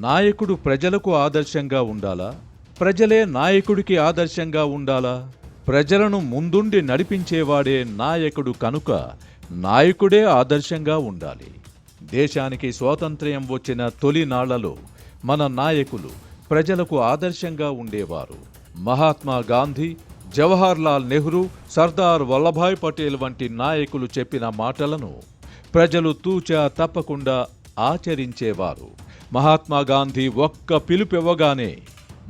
నాయకుడు ప్రజలకు ఆదర్శంగా ఉండాలా? ప్రజలే నాయకుడికి ఆదర్శంగా ఉండాలా? ప్రజలను ముందుండి నడిపించేవాడే నాయకుడు కనుక నాయకుడే ఆదర్శంగా ఉండాలి. దేశానికి స్వాతంత్ర్యం వచ్చిన తొలి నాళ్లలో మన నాయకులు ప్రజలకు ఆదర్శంగా ఉండేవారు. మహాత్మా గాంధీ, జవహర్ లాల్ నెహ్రూ, సర్దార్ వల్లభాయ్ పటేల్ వంటి నాయకులు చెప్పిన మాటలను ప్రజలు తూచా తప్పకుండా ఆచరించేవారు. మహాత్మా గాంధీ ఒక్క పిలుపివ్వగానే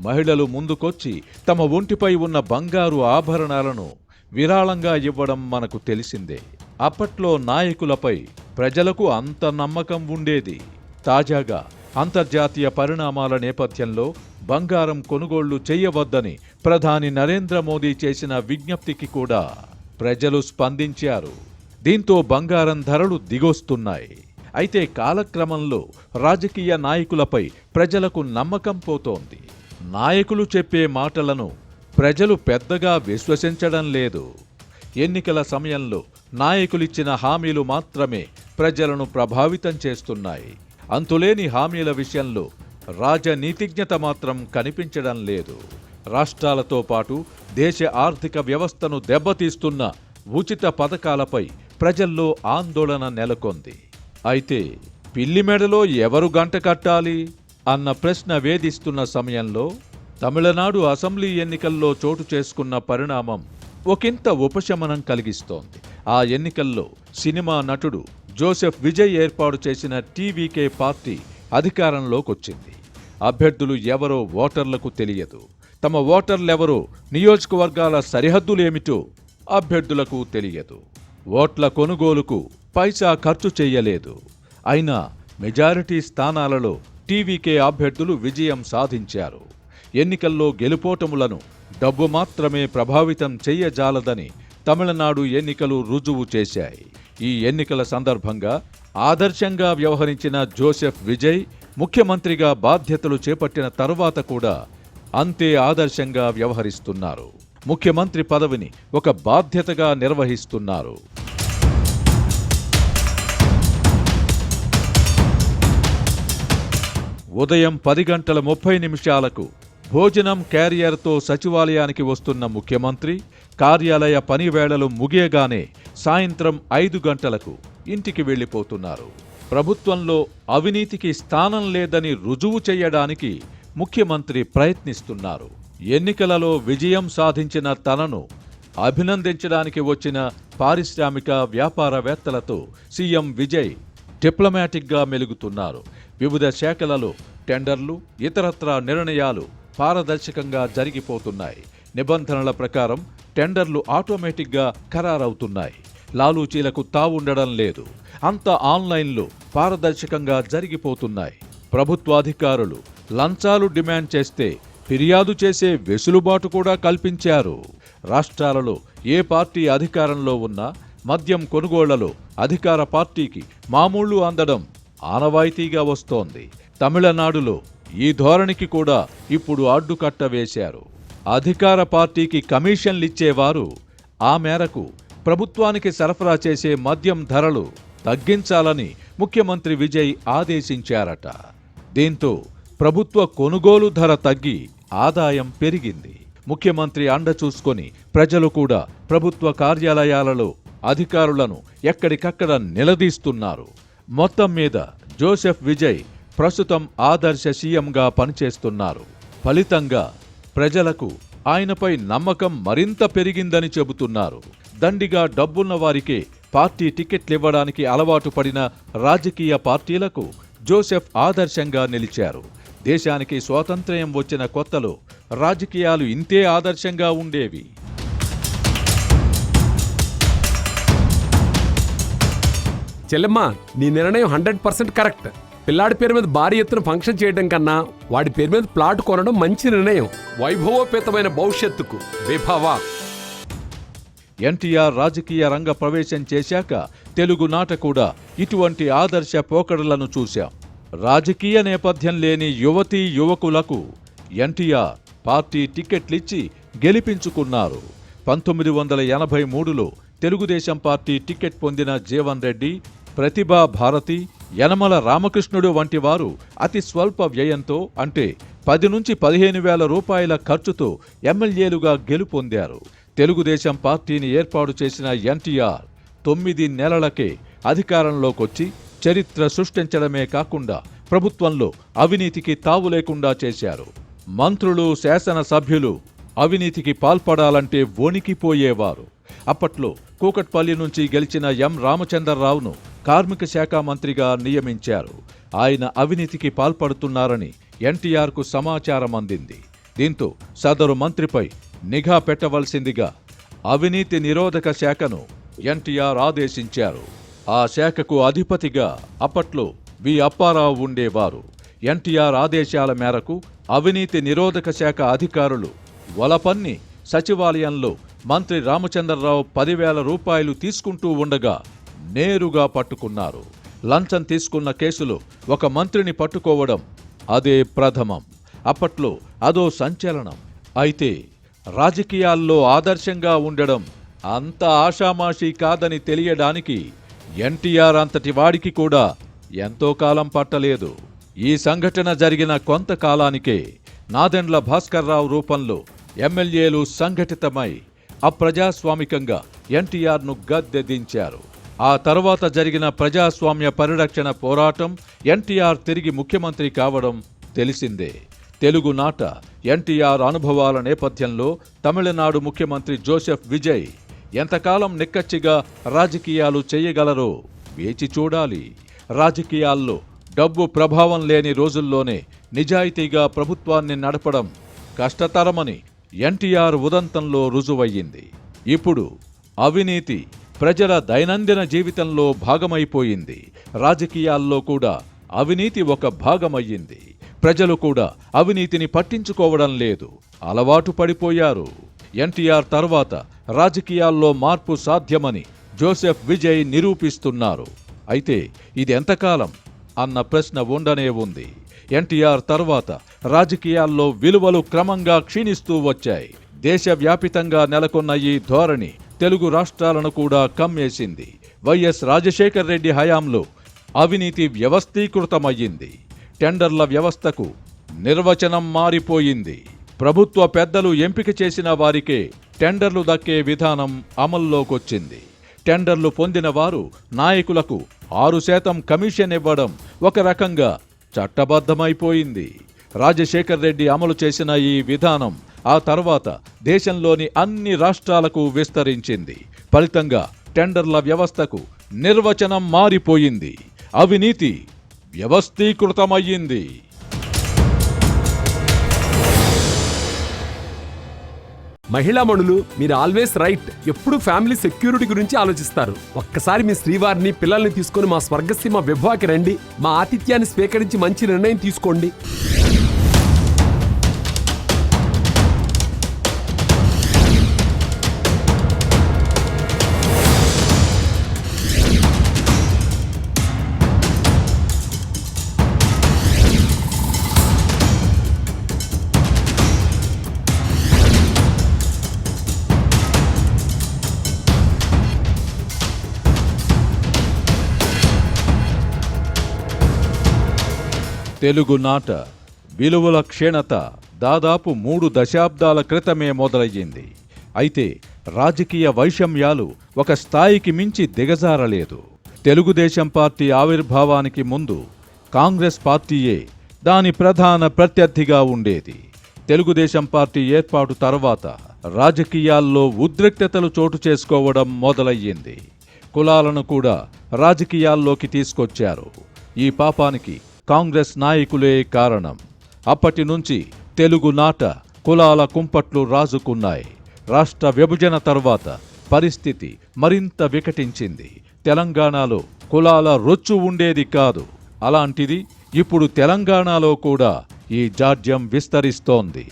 మహిళలు ముందుకొచ్చి తమ ఒంటిపై ఉన్న బంగారు ఆభరణాలను విరాళంగా ఇవ్వడం మనకు తెలిసిందే. అప్పట్లో నాయకులపై ప్రజలకు అంత నమ్మకం ఉండేది. తాజాగా అంతర్జాతీయ పరిణామాల నేపథ్యంలో బంగారం కొనుగోళ్లు చేయవద్దని ప్రధాని నరేంద్ర మోదీ చేసిన విజ్ఞప్తికి కూడా ప్రజలు స్పందించారు. దీంతో బంగారం ధరలు దిగొస్తున్నాయి. అయితే కాలక్రమంలో రాజకీయ నాయకులపై ప్రజలకు నమ్మకం పోతోంది. నాయకులు చెప్పే మాటలను ప్రజలు పెద్దగా విశ్వసించడం లేదు. ఎన్నికల సమయంలో నాయకులిచ్చిన హామీలు మాత్రమే ప్రజలను ప్రభావితం చేస్తున్నాయి. అంతులేని హామీల విషయంలో రాజనీతిజ్ఞత మాత్రం కనిపించడం లేదు. రాష్ట్రాలతో పాటు దేశ ఆర్థిక వ్యవస్థను దెబ్బతీస్తున్న ఉచిత పథకాలపై ప్రజల్లో ఆందోళన నెలకొంది. అయితే పిల్లి మెడలో ఎవరు గంట కట్టాలి అన్న ప్రశ్న వేధిస్తున్న సమయంలో తమిళనాడు అసెంబ్లీ ఎన్నికల్లో చోటు చేసుకున్న పరిణామం ఒకంత ఉపశమనం కలిగిస్తోంది. ఆ ఎన్నికల్లో సినిమా నటుడు జోసెఫ్ విజయ్ ఏర్పాటు చేసిన టీవీకే పార్టీ అధికారంలోకొచ్చింది. అభ్యర్థులు ఎవరో ఓటర్లకు తెలియదు. తమ ఓటర్లెవరో, నియోజకవర్గాల సరిహద్దులేమిటో అభ్యర్థులకు తెలియదు. ఓట్ల కొనుగోలుకు పైసా ఖర్చు చెయ్యలేదు. అయినా మెజారిటీ స్థానాలలో టీవీకే అభ్యర్థులు విజయం సాధించారు. ఎన్నికల్లో గెలుపోటములను డబ్బు మాత్రమే ప్రభావితం చెయ్యజాలదని తమిళనాడు ఎన్నికలు రుజువు చేశాయి. ఈ ఎన్నికల సందర్భంగా ఆదర్శంగా వ్యవహరించిన జోసెఫ్ విజయ్ ముఖ్యమంత్రిగా బాధ్యతలు చేపట్టిన తరువాత కూడా అంతే ఆదర్శంగా వ్యవహరిస్తున్నారు. ముఖ్యమంత్రి పదవిని ఒక బాధ్యతగా నిర్వహిస్తున్నారు. ఉదయం 10:30 భోజనం క్యారియర్తో సచివాలయానికి వస్తున్న ముఖ్యమంత్రి కార్యాలయ పనివేళలు ముగియగానే సాయంత్రం 5 గంటలకు ఇంటికి వెళ్లిపోతున్నారు. ప్రభుత్వంలో అవినీతికి స్థానం లేదని రుజువు చేయడానికి ముఖ్యమంత్రి ప్రయత్నిస్తున్నారు. ఎన్నికలలో విజయం సాధించిన తనను అభినందించడానికి వచ్చిన పారిశ్రామిక వ్యాపారవేత్తలతో సీఎం విజయ్ డిప్లొమాటిక్గా మెలుగుతున్నారు. వివిధ శాఖలలో టెండర్లు, ఇతరత్రా నిర్ణయాలు పారదర్శకంగా జరిగిపోతున్నాయి. నిబంధనల ప్రకారం టెండర్లు ఆటోమేటిక్గా ఖరారవుతున్నాయి. లాలూచీలకు తావుండడం లేదు. అంతా ఆన్లైన్లో పారదర్శకంగా జరిగిపోతున్నాయి. ప్రభుత్వాధికారులు లంచాలు డిమాండ్ చేస్తే ఫిర్యాదు చేసే వెసులుబాటు కూడా కల్పించారు. రాష్ట్రాలలో ఏ పార్టీ అధికారంలో ఉన్నా మద్యం కొనుగోళ్లలో అధికార పార్టీకి మామూళ్లు అందడం ఆనవాయితీగా వస్తోంది. తమిళనాడులో ఈ ధోరణికి కూడా ఇప్పుడు అడ్డుకట్ట వేశారు. అధికార పార్టీకి కమిషన్లిచ్చేవారు ఆ మేరకు ప్రభుత్వానికి సరఫరా చేసే మద్యం ధరలు తగ్గించాలని ముఖ్యమంత్రి విజయ్ ఆదేశించారట. దీంతో ప్రభుత్వ కొనుగోలు ధర తగ్గి ఆదాయం పెరిగింది. ముఖ్యమంత్రి అండ చూసుకొని ప్రజలు కూడా ప్రభుత్వ కార్యాలయాలలో అధికారులను ఎక్కడికక్కడ నిలదీస్తున్నారు. మొత్తం మీద జోసెఫ్ విజయ్ ప్రస్తుతం ఆదర్శ సీఎంగా పనిచేస్తున్నారు. ఫలితంగా ప్రజలకు ఆయనపై నమ్మకం మరింత పెరిగిందని చెబుతున్నారు. దండిగా డబ్బున్న వారికే పార్టీ టికెట్లివ్వడానికి అలవాటు పడిన రాజకీయ పార్టీలకు జోసెఫ్ ఆదర్శంగా నిలిచారు. దేశానికి స్వాతంత్ర్యం వచ్చిన కొత్తలో రాజకీయాలు ఇంతే ఆదర్శంగా ఉండేవి. చెల్లెమ్మ, నీ నిర్ణయం 100% కరెక్ట్. పిల్లాడి పేరు మీద భారీ ఎత్తున ఫంక్షన్ చేయడం కన్నా వాడి పేరు మీద ప్లాట్ కొనడం మంచి నిర్ణయం. వైభవోపేతమైన భవిష్యత్తుకు విభవ. ఎన్టీఆర్ రాజకీయ రంగ ప్రవేశం చేశాక తెలుగునాట కూడా ఇటువంటి ఆదర్శ పోకడలను చూశాం. రాజకీయ నేపథ్యం లేని యువతీ యువకులకు ఎన్టీఆర్ పార్టీ టికెట్లిచ్చి గెలిపించుకున్నారు. 1983లో తెలుగుదేశం పార్టీ టికెట్ పొందిన జీవన్ రెడ్డి, ప్రతిభా భారతి, యనమల రామకృష్ణుడు వంటి వారు అతి స్వల్ప వ్యయంతో అంటే 10 నుంచి 15,000 రూపాయల ఖర్చుతో ఎమ్మెల్యేలుగా గెలుపొందారు. తెలుగుదేశం పార్టీని ఏర్పాటు చేసిన ఎన్టీఆర్ 9 నెలలకే అధికారంలోకొచ్చి చరిత్ర సృష్టించడమే కాకుండా ప్రభుత్వంలో అవినీతికి తావు లేకుండా చేశారు. మంత్రులు, శాసనసభ్యులు అవినీతికి పాల్పడాలంటే వణికిపోయేవారు. అప్పట్లో కూకట్పల్లి నుంచి గెలిచిన ఎం రామచంద్రరావును కార్మిక శాఖ మంత్రిగా నియమించారు. ఆయన అవినీతికి పాల్పడుతున్నారని ఎన్టీఆర్కు సమాచారం అందింది. దీంతో సదరు మంత్రిపై నిఘా పెట్టవలసిందిగా అవినీతి నిరోధక శాఖను ఎన్టీఆర్ ఆదేశించారు. ఆ శాఖకు అధిపతిగా అప్పట్లో వి అప్పారావు ఉండేవారు. ఎన్టీఆర్ ఆదేశాల మేరకు అవినీతి నిరోధక శాఖ అధికారులు వలపన్ని సచివాలయంలో మంత్రి రామచంద్రరావు 10,000 రూపాయలు తీసుకుంటూ ఉండగా నేరుగా పట్టుకున్నారు. లంచం తీసుకున్న కేసులో ఒక మంత్రిని పట్టుకోవడం అదే ప్రథమం. అప్పట్లో అదో సంచలనం. అయితే రాజకీయాల్లో ఆదర్శంగా ఉండడం అంత ఆషామాషీ కాదని తెలియడానికి ఎన్టీఆర్ అంతటి వాడికి కూడా ఎంతో కాలం పట్టలేదు. ఈ సంఘటన జరిగిన కొంతకాలానికే నాదెండ్ల భాస్కర్రావు రూపంలో ఎమ్మెల్యేలు సంఘటితమై అప్రజాస్వామికంగా ఎన్టీఆర్ను గద్దె దించారు. ఆ తర్వాత జరిగిన ప్రజాస్వామ్య పరిరక్షణ పోరాటం, ఎన్టీఆర్ తిరిగి ముఖ్యమంత్రి కావడం తెలిసిందే. తెలుగునాట ఎన్టీఆర్ అనుభవాల నేపథ్యంలో తమిళనాడు ముఖ్యమంత్రి జోసెఫ్ విజయ్ ఎంతకాలం నిక్కచ్చిగా రాజకీయాలు చేయగలరో వేచి చూడాలి. రాజకీయాల్లో డబ్బు ప్రభావం లేని రోజుల్లోనే నిజాయితీగా ప్రభుత్వాన్ని నడపడం కష్టతరమని ఎన్టీఆర్ ఉదంతంలో రుజువయ్యింది. ఇప్పుడు అవినీతి ప్రజల దైనందిన జీవితంలో భాగమైపోయింది. రాజకీయాల్లో కూడా అవినీతి ఒక భాగమయ్యింది. ప్రజలు కూడా అవినీతిని పట్టించుకోవడం లేదు, అలవాటు పడిపోయారు. ఎన్టీఆర్ తర్వాత రాజకీయాల్లో మార్పు సాధ్యమని జోసెఫ్ విజయ్ నిరూపిస్తున్నారు. అయితే ఇది ఎంతకాలం అన్న ప్రశ్న ఉండనే ఉంది. ఎన్టీఆర్ తర్వాత రాజకీయాల్లో విలువలు క్రమంగా క్షీణిస్తూ వచ్చాయి. దేశవ్యాపితంగా నెలకొన్న ఈ ధోరణి తెలుగు రాష్ట్రాలను కూడా కమ్మేసింది. వైఎస్ రాజశేఖర్ రెడ్డి హయాంలో అవినీతి వ్యవస్థీకృతమయ్యింది. టెండర్ల వ్యవస్థకు నిర్వచనం మారిపోయింది. ప్రభుత్వ పెద్దలు ఎంపిక చేసిన వారికే టెండర్లు దక్కే విధానం అమల్లోకొచ్చింది. టెండర్లు పొందిన వారు నాయకులకు 6% కమిషన్ ఇవ్వడం ఒక రకంగా చట్టబద్ధమైపోయింది. రాజశేఖర్ రెడ్డి అమలు చేసిన ఈ విధానం ఆ తర్వాత దేశంలోని అన్ని రాష్ట్రాలకు విస్తరించింది. ఫలితంగా టెండర్ల వ్యవస్థకు నిర్వచనం మారిపోయింది. అవినీతి వ్యవస్థీకృతమయ్యింది. మహిళామణులు, మీరు ఆల్వేస్ రైట్. ఎప్పుడు ఫ్యామిలీ సెక్యూరిటీ గురించి ఆలోచిస్తారు. ఒక్కసారి మీ శ్రీవారిని, పిల్లల్ని తీసుకుని మా స్వర్గసీమ విభవాకి రండి. మా ఆతిథ్యాన్ని స్వీకరించి మంచి నిర్ణయం తీసుకోండి. తెలుగునాట విలువల క్షీణత దాదాపు 3 దశాబ్దాల క్రితమే మొదలయ్యింది. అయితే రాజకీయ వైషమ్యాలు ఒక స్థాయికి మించి దిగజారలేదు. తెలుగుదేశం పార్టీ ఆవిర్భావానికి ముందు కాంగ్రెస్ పార్టీయే దాని ప్రధాన ప్రత్యర్థిగా ఉండేది. తెలుగుదేశం పార్టీ ఏర్పాటు తర్వాత రాజకీయాల్లో ఉద్రిక్తతలు చోటు చేసుకోవడం మొదలయ్యింది. కులాలను కూడా రాజకీయాల్లోకి తీసుకొచ్చారు. ఈ పాపానికి కాంగ్రెస్ నాయకులే కారణం. అప్పటి నుంచి తెలుగునాట కులాల కుంపట్లు రాజుకున్నాయి. రాష్ట్ర విభజన తర్వాత పరిస్థితి మరింత వికటించింది. తెలంగాణలో కులాల రొచ్చు ఉండేది కాదు. అలాంటిది ఇప్పుడు తెలంగాణలో కూడా ఈ జాడ్యం విస్తరిస్తోంది.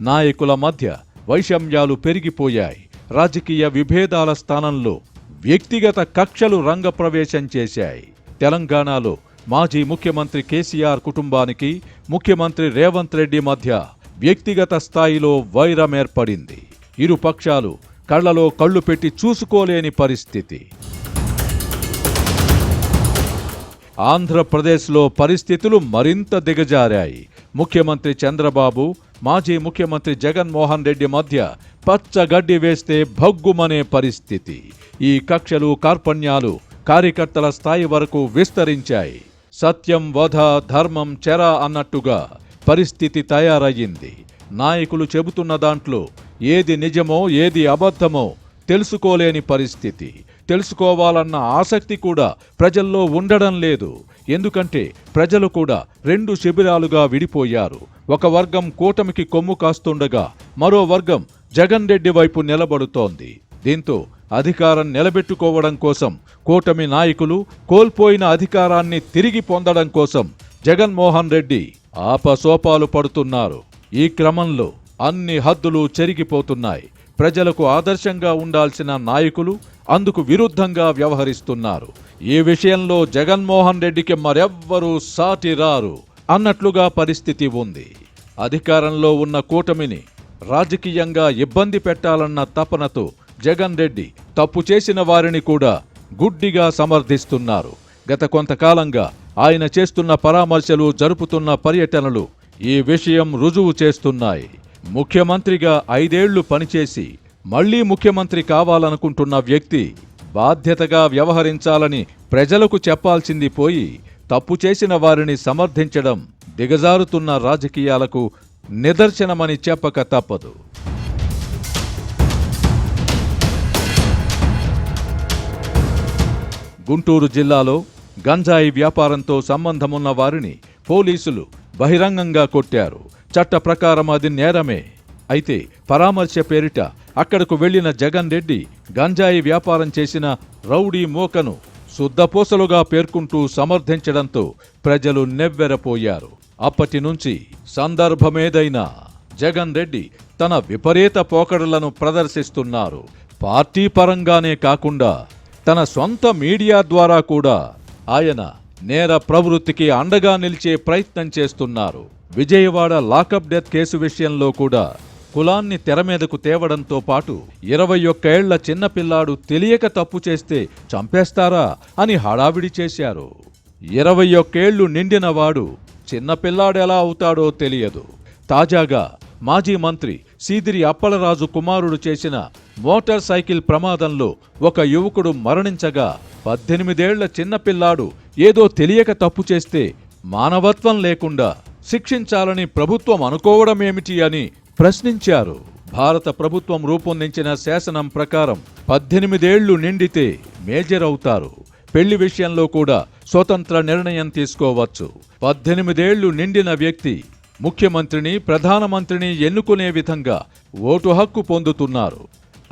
నాయకుల మధ్య వైషమ్యాలు పెరిగిపోయాయి. రాజకీయ విభేదాల స్థానంలో వ్యక్తిగత కక్షలు రంగప్రవేశం చేశాయి. తెలంగాణలో మాజీ ముఖ్యమంత్రి కేసీఆర్ కుటుంబానికి ముఖ్యమంత్రి రేవంత్ రెడ్డి మధ్య వ్యక్తిగత స్థాయిలో వైరం ఏర్పడింది. ఇరు పక్షాలు కళ్లలో కళ్ళు పెట్టి చూసుకోలేని పరిస్థితి. ఆంధ్రప్రదేశ్లో పరిస్థితులు మరింత దిగజారాయి. ముఖ్యమంత్రి చంద్రబాబు, మాజీ ముఖ్యమంత్రి జగన్మోహన్ రెడ్డి మధ్య పచ్చగడ్డి వేస్తే భగ్గుమనే పరిస్థితి. ఈ కక్షలు, కార్పణ్యాలు కార్యకర్తల స్థాయి వరకు విస్తరించాయి. సత్యం వధ, ధర్మం చెర అన్నట్టుగా పరిస్థితి తయారయ్యింది. నాయకులు చెబుతున్న దాంట్లో ఏది నిజమో ఏది అబద్ధమో తెలుసుకోలేని పరిస్థితి. తెలుసుకోవాలన్న ఆసక్తి కూడా ప్రజల్లో ఉండడం లేదు. ఎందుకంటే ప్రజలు కూడా రెండు శిబిరాలుగా విడిపోయారు. ఒక వర్గం కూటమికి కొమ్ము కాస్తుండగా మరో వర్గం జగన్ రెడ్డి వైపు నిలబడుతోంది. దీంతో అధికారం నిలబెట్టుకోవడం కోసం కూటమి నాయకులు కోల్పోయిన అధికారాన్ని తిరిగి పొందడం కోసం జగన్మోహన్ రెడ్డి ఆపసోపాలు పడుతున్నారు. ఈ క్రమంలో అన్ని హద్దులు చెరిగిపోతున్నాయి. ప్రజలకు ఆదర్శంగా ఉండాల్సిన నాయకులు అందుకు విరుద్ధంగా వ్యవహరిస్తున్నారు. ఈ విషయంలో జగన్మోహన్ రెడ్డికి మరెవ్వరూ సాటి రారు అన్నట్లుగా పరిస్థితి ఉంది. అధికారంలో ఉన్న కూటమిని రాజకీయంగా ఇబ్బంది పెట్టాలన్న తపనతో జగన్ రెడ్డి తప్పు చేసిన వారిని కూడా గుడ్డిగా సమర్థిస్తున్నారు. గత కొంతకాలంగా ఆయన చేస్తున్న పరామర్శలు, జరుపుతున్న పర్యటనలు ఈ విషయం రుజువు చేస్తున్నాయి. ముఖ్యమంత్రిగా 5 ఏళ్లు పనిచేసి మళ్లీ ముఖ్యమంత్రి కావాలనుకుంటున్న వ్యక్తి బాధ్యతగా వ్యవహరించాలని ప్రజలకు చెప్పాల్సింది పోయి తప్పు చేసిన వారిని సమర్థించడం దిగజారుతున్న రాజకీయాలకు నిదర్శనమని చెప్పక తప్పదు. గుంటూరు జిల్లాలో గంజాయి వ్యాపారంతో సంబంధమున్న వారిని పోలీసులు బహిరంగంగా కొట్టారు. చట్ట ప్రకారం అది నేరమే. అయితే పరామర్శ పేరిట అక్కడకు వెళ్లిన జగన్ రెడ్డి గంజాయి వ్యాపారం చేసిన రౌడీ మోకను శుద్ధపూసలుగా పేర్కొంటూ సమర్థించడంతో ప్రజలు నెవ్వెరపోయారు. అప్పటి నుంచి సందర్భమేదైనా జగన్ రెడ్డి తన విపరీత పోకడలను ప్రదర్శిస్తున్నారు. పార్టీ పరంగానే కాకుండా తన సొంత మీడియా ద్వారా కూడా ఆయన నేర ప్రవృత్తికి అండగా నిలిచే ప్రయత్నం చేస్తున్నారు. విజయవాడ లాకప్ డెత్ కేసు విషయంలో కూడా కులాన్ని తెరమీదకు తేవడంతో పాటు 21 ఏళ్ల చిన్నపిల్లాడు తెలియక తప్పు చేస్తే చంపేస్తారా అని హడావిడి చేశారు. 21 ఏళ్లు నిండిన వాడు చిన్నపిల్లాడెలా అవుతాడో తెలియదు. తాజాగా మాజీ మంత్రి సీదిరి అప్పలరాజు కుమారుడు చేసిన మోటార్ సైకిల్ ప్రమాదంలో ఒక యువకుడు మరణించగా 18 ఏళ్ల చిన్నపిల్లాడు ఏదో తెలియక తప్పు చేస్తే మానవత్వం లేకుండా శిక్షించాలని ప్రభుత్వం అనుకోవడమేమిటి అని ప్రశ్నించారు. భారత ప్రభుత్వం రూపొందించిన శాసనం ప్రకారం 18 ఏళ్లు నిండితే మేజర్ అవుతారు. పెళ్లి విషయంలో కూడా స్వతంత్ర నిర్ణయం తీసుకోవచ్చు. 18 ఏళ్లు నిండిన వ్యక్తి ముఖ్యమంత్రిని, ప్రధానమంత్రిని ఎన్నుకునే విధంగా ఓటు హక్కు పొందుతున్నారు.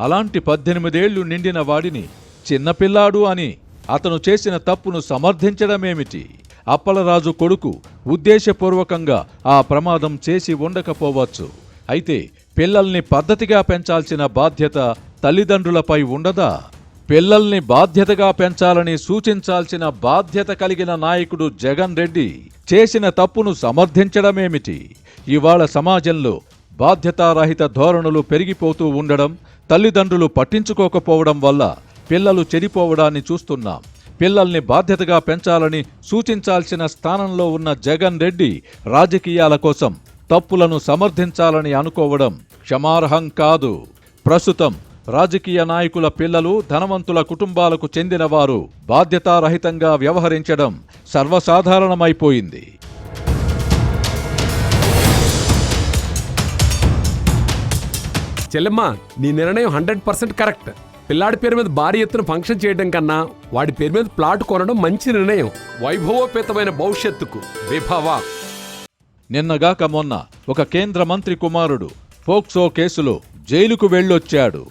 అలాంటి 18 ఏళ్లు నిండిన వాడిని చిన్నపిల్లాడు అని అతను చేసిన తప్పును సమర్థించడమేమిటి? అప్పలరాజు కొడుకు ఉద్దేశపూర్వకంగా ఆ ప్రమాదం చేసి ఉండకపోవచ్చు. అయితే పిల్లల్ని పద్ధతిగా పెంచాల్సిన బాధ్యత తల్లిదండ్రులపై ఉండదా? పిల్లల్ని బాధ్యతగా పెంచాలని సూచించాల్సిన బాధ్యత కలిగిన నాయకుడు జగన్ రెడ్డి చేసిన తప్పును సమర్థించడమేమిటి? ఇవాళ సమాజంలో బాధ్యతారహిత ధోరణులు పెరిగిపోతూ ఉండడం, తల్లిదండ్రులు పట్టించుకోకపోవడం వల్ల పిల్లలు చెడిపోవడాన్ని చూస్తున్నాం. పిల్లల్ని బాధ్యతగా పెంచాలని సూచించాల్సిన స్థానంలో ఉన్న జగన్ రెడ్డి రాజకీయాల కోసం తప్పులను సమర్థించాలని అనుకోవడం క్షమార్హం కాదు. ప్రస్తుతం రాజకీయ నాయకుల పిల్లలు ధనవంతుల కుటుంబాలకు చెందినవారు బాధ్యతారహితంగా వ్యవహరించడం సర్వసాధారణమైపోయింది. చెల్లెమ్మ, నీ నిర్ణయం 100% కరెక్ట్. పిల్లాడి పేరు మీద భారీ ఎత్తున ఫంక్షన్ చేయడం కన్నా వాడి పేరు మీద ప్లాట్ కొనడం మంచి నిర్ణయం. వైభవోపేతమైన భవిష్యత్తుకు విభవ. నిన్నగాక మొన్న ఒక కేంద్ర మంత్రి కుమారుడు పోక్సో కేసులో జైలుకు వెళ్ళొచ్చాడు.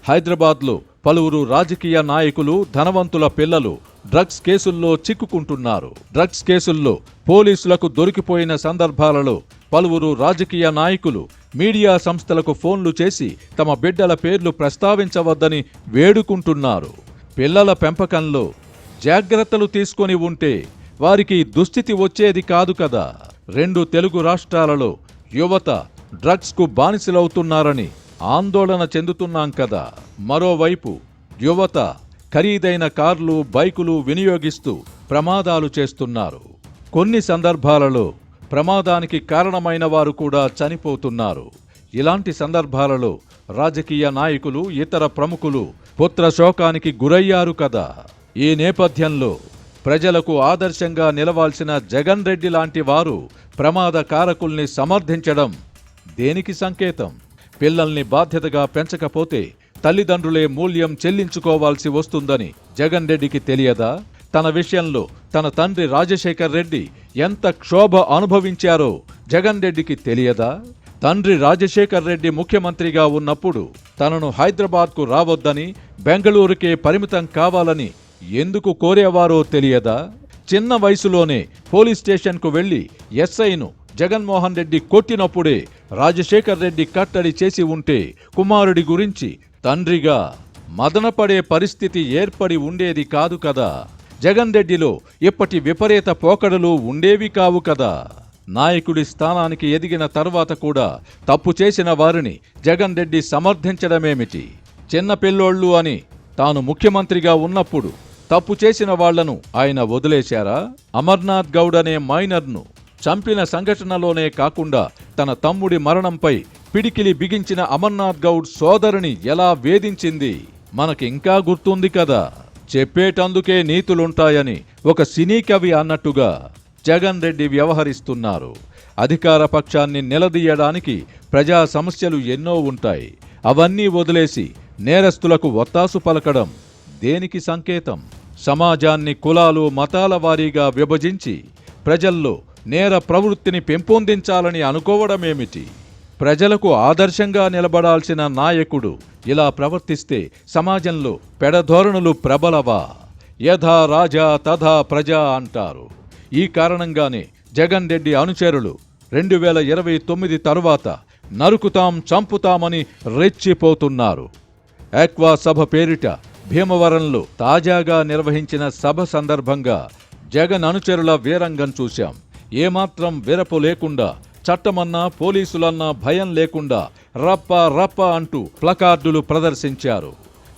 హైదరాబాద్లో పలువురు రాజకీయ నాయకులు, ధనవంతుల పిల్లలు డ్రగ్స్ కేసుల్లో చిక్కుకుంటున్నారు. డ్రగ్స్ కేసుల్లో పోలీసులకు దొరికిపోయిన సందర్భాలలో పలువురు రాజకీయ నాయకులు మీడియా సంస్థలకు ఫోన్లు చేసి తమ బిడ్డల పేర్లు ప్రస్తావించవద్దని వేడుకుంటున్నారు. పిల్లల పెంపకంలో జాగ్రత్తలు తీసుకొని ఉంటే వారికి దుస్థితి వచ్చేది కాదు కదా. 2 తెలుగు రాష్ట్రాలలో యువత డ్రగ్స్కు బానిసలవుతున్నారని ఆందోళన చెందుతున్నాం కదా. మరోవైపు యువత ఖరీదైన కార్లు, బైకులు వినియోగిస్తూ ప్రమాదాలు చేస్తున్నారు. కొన్ని సందర్భాలలో ప్రమాదానికి కారణమైన వారు కూడా చనిపోతున్నారు. ఇలాంటి సందర్భాలలో రాజకీయ నాయకులు, ఇతర ప్రముఖులు పుత్రశోకానికి గురయ్యారు కదా. ఈ నేపథ్యంలో ప్రజలకు ఆదర్శంగా నిలవాల్సిన జగన్ రెడ్డి లాంటి వారు ప్రమాద కారకుల్ని సమర్థించడం దేనికి సంకేతం? పిల్లల్ని బాధ్యతగా పెంచకపోతే తల్లిదండ్రులే మూల్యం చెల్లించుకోవాల్సి వస్తుందని జగన్ రెడ్డికి తెలియదా? తన విషయంలో తన తండ్రి రాజశేఖర్ రెడ్డి ఎంత క్షోభ అనుభవించారో జగన్ రెడ్డికి తెలియదా? తండ్రి రాజశేఖర్ రెడ్డి ముఖ్యమంత్రిగా ఉన్నప్పుడు తనను హైదరాబాద్కు రావద్దని, బెంగళూరుకే పరిమితం కావాలని ఎందుకు కోరేవారో తెలియదా? చిన్న వయసులోనే పోలీస్ స్టేషన్కు వెళ్లి ఎస్ఐను జగన్మోహన్ రెడ్డి కొట్టినప్పుడే రాజశేఖర్ రెడ్డి కట్టడి చేసి ఉంటే కుమారుడి గురించి తండ్రిగా మదనపడే పరిస్థితి ఏర్పడి ఉండేది కాదు కదా. జగన్ రెడ్డిలో ఇప్పటి విపరీత పోకడలు ఉండేవి కావు కదా. నాయకుడి స్థానానికి ఎదిగిన తర్వాత కూడా తప్పు చేసిన వారిని జగన్ రెడ్డి సమర్థించడమేమిటి? చిన్న పిల్లోళ్ళు అని తాను ముఖ్యమంత్రిగా ఉన్నప్పుడు తప్పు చేసిన వాళ్లను ఆయన వదిలేశారా? అమర్నాథ్ గౌడ్ అనే మైనర్ను చంపిన సంఘటనలోనే కాకుండా తన తమ్ముడి మరణంపై పిడికిలి బిగించిన అమర్నాథ్ గౌడ్ సోదరుని ఎలా వేధించింది మనకింకా గుర్తుంది కదా. చెప్పేటందుకే నీతులుంటాయని ఒక సినీ కవి అన్నట్టుగా జగన్ రెడ్డి వ్యవహరిస్తున్నారు. అధికార పక్షాన్ని నిలదీయడానికి ప్రజా సమస్యలు ఎన్నో ఉంటాయి. అవన్నీ వదిలేసి నేరస్తులకు ఒత్తాసు పలకడం దేనికి సంకేతం? సమాజాన్ని కులాలు, మతాల వారీగా విభజించి ప్రజల్లో నేర ప్రవృత్తిని పెంపొందించాలని అనుకోవడమేమిటి? ప్రజలకు ఆదర్శంగా నిలబడాల్సిన నాయకుడు ఇలా ప్రవర్తిస్తే సమాజంలో పెడధోరణులు ప్రబలవా? యథా రాజా తథా ప్రజా అంటారు. ఈ కారణంగానే జగన్ రెడ్డి అనుచరులు 2029 తరువాత నరుకుతాం, చంపుతామని రెచ్చిపోతున్నారు. ఆక్వా సభ పేరిట భీమవరంలో తాజాగా నిర్వహించిన సభ సందర్భంగా జగన్ అనుచరుల వీరంగం చూశాం. ఏమాత్రం విరపు లేకుండా, చట్టమన్నా పోలీసులన్నా భయం లేకుండా రప్ప రప్ప అంటూ ప్లకార్డులు ప్రదర్శించారు.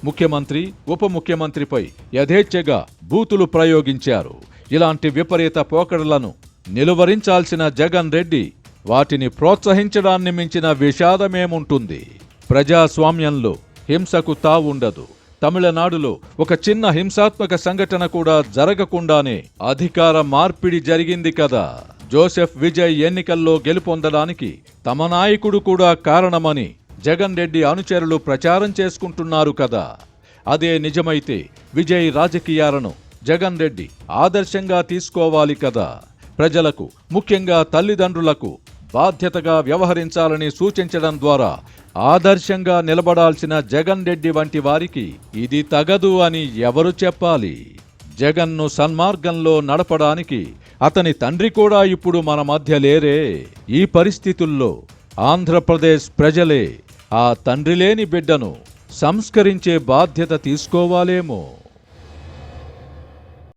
ముఖ్యమంత్రి, ఉప ముఖ్యమంత్రిపై యథేచ్ఛగా బూతులు ప్రయోగించారు. ఇలాంటి విపరీత పోకడలను నిలువరించాల్సిన జగన్ రెడ్డి వాటిని ప్రోత్సహించడాన్ని మించిన విషాదమేముంటుంది? ప్రజాస్వామ్యంలో హింసకు తావుండదు. తమిళనాడులో ఒక చిన్న హింసాత్మక సంఘటన కూడా జరగకుండానే అధికార మార్పిడి జరిగింది కదా. జోసెఫ్ విజయ్ ఎన్నికల్లో గెలుపొందడానికి తమ నాయకుడు కూడా కారణమని జగన్ రెడ్డి అనుచరులు ప్రచారం చేసుకుంటున్నారు కదా. అదే నిజమైతే విజయ్ రాజకీయాలను జగన్ రెడ్డి ఆదర్శంగా తీసుకోవాలి కదా. ప్రజలకు, ముఖ్యంగా తల్లిదండ్రులకు బాధ్యతగా వ్యవహరించాలని సూచించడం ద్వారా ఆదర్శంగా నిలబడాల్సిన జగన్ రెడ్డి వంటి వారికి ఇది తగదు అని ఎవరు చెప్పాలి? జగన్ను సన్మార్గంలో నడపడానికి అతని తండ్రి కూడా ఇప్పుడు మన మధ్య లేరే. ఈ పరిస్థితుల్లో ఆంధ్రప్రదేశ్ ప్రజలే ఆ తండ్రి లేని బిడ్డను సంస్కరించే బాధ్యత తీసుకోవాలేమో.